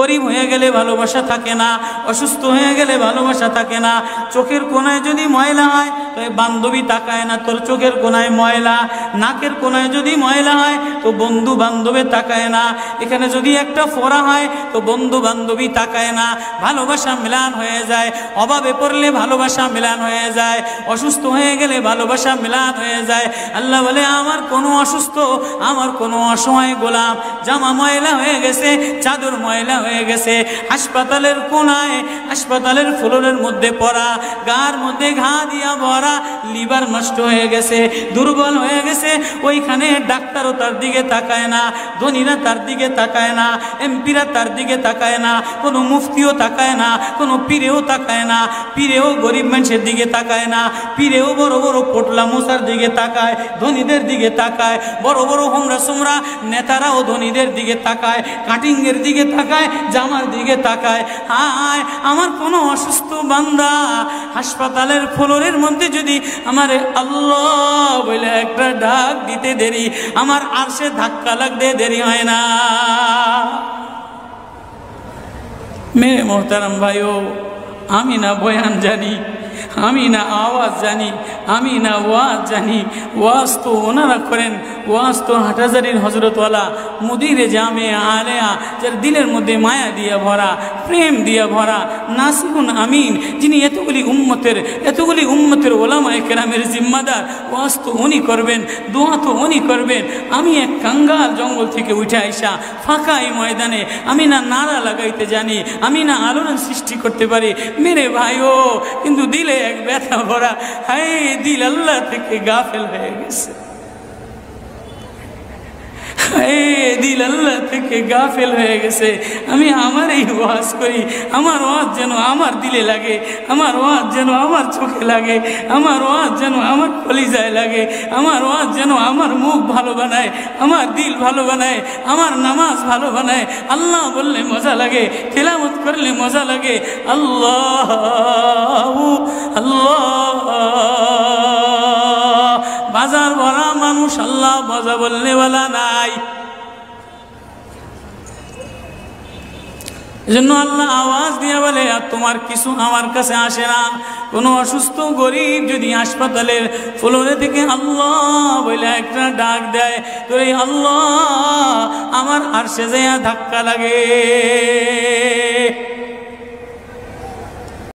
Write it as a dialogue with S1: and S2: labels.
S1: গরিব হয়ে গেলে ভালোবাসা থাকে না, অসুস্থ হয়ে গেলে ভালোবাসা থাকে না। চোখের কোণায় যদি ময়লা হয় তো বান্ধবী তাকায় না তোর চোখের কোণায় ময়লা, নাকের কোণায় যদি ময়লা হয় তো বন্ধু বান্ধবে তাকায় না, এখানে যদি একটা ফোড়া হয় তো বন্ধু বান্ধবী তাকায় না। ভালোবাসা মিলান হয়ে যায়, অভাবে পড়লে ভালোবাসা মিলান হয়ে যায়, অসুস্থ হয়ে গেলে ভালোবাসা মিলান হয়ে যায়। আল্লাহ বলে আমার কোনো অসুস্থ, আমার কোনো অসহায় গোলাম জামা ময়লা হয়ে গেছে, চাদর ময়লা হয়ে গেছে, হাসপাতালের কোণায় হাসপাতালের ফ্লোরের মধ্যে পড়া, গার মধ্যে ঘা দিয়া ভরা, লিভার নষ্ট হয়ে গেছে, দুর্বল হয়ে গেছে, ওইখানে ডাক্তারও তার দিকে তাকায় না, ধনীরা তার দিকে তাকায় না, এমপিরা তার দিকে তাকায় না, কোনো মুফতিও তাকায় না, কোনো পীরেও তাকায় না, পীরেও গরিব মানুষের দিকে তাকায় না, পীরেও বড় বড় পোটলা মোসার দিকে তাকায়, ধনীদের দিকে তাকায়, বড় বড় হোমরা সোমরা নেতারাও ধনীদের দিকে তাকায়, কাটিংয়ের দিকে তাকায়, জামার দিকে তাকায়। হায় আমার কোনো অসুস্থ বান্দা হাসপাতালের ফ্লোরের মধ্যে যদি আমার আল্লাহ বলে একটা ডাক দিতে দেরি, আমার আরশে ধাক্কা লাগতে দেরি হয় না। মেরে মোহতারাম ভাইও, আমি না বয়ান জানি, আমি না আওয়াজ জানি, আমি না ওয়াজ জানি, ওয়াজ তো ওনারা করেন, ওয়াজ তো হাটহাজারির হজরতওয়ালা মুদিরে জামে আলেয়া, যার দিলের মধ্যে মায়া দিয়া ভরা, প্রেম দিয়া ভরা, নাসিহুন আমিন, যিনি এতগুলি উম্মতের ওলামায়ে কেরামের জিম্মাদার, ওয়াজ তো উনি করবেন, দোয়া তো উনি করবেন। আমি এক কাঙ্গাল জঙ্গল থেকে উঠে আইসা ফাঁকা এই ময়দানে আমি না নারা লাগাইতে জানি, আমি না আলোড়ন সৃষ্টি করতে পারি মেরে ভাইও, কিন্তু দিলে এক ব্যথা ভরা, হায় দিল আল্লাহ থেকে গাফেল হয়ে গেছে, দিল আল্লাহ থেকে গাফেল হয়ে গেছে। আমি আমার এই ওয়াজ করি, আমার ওয়াজ যেন আমার দিলে লাগে, আমার ওয়াজ যেন আমার চোখে লাগে, আমার ওয়াজ যেন আমার কলিজায় লাগে, আমার ওয়াজ যেন আমার মুখ ভালো বানায়, আমার দিল ভালো বানায়, আমার নামাজ ভালো বানায়। আল্লাহ বললে মজা লাগে, তেলাওয়াত করলে মজা লাগে। আল্লাহ আল্লাহ, বাজার ভরা মানুষ, আল্লাহ মজা বললে বলা নাই। এজন্য আল্লাহ আওয়াজ দিয়ে বলে আর তোমার কিছু আমার কাছে আসে না। কোনো অসুস্থ গরিব যদি হাসপাতালের ফ্লোরে থেকে আল্লাহ বলে একটা ডাক দেয়, তো এই আল্লাহ আমার আরশে যাইয়া ধাক্কা লাগে।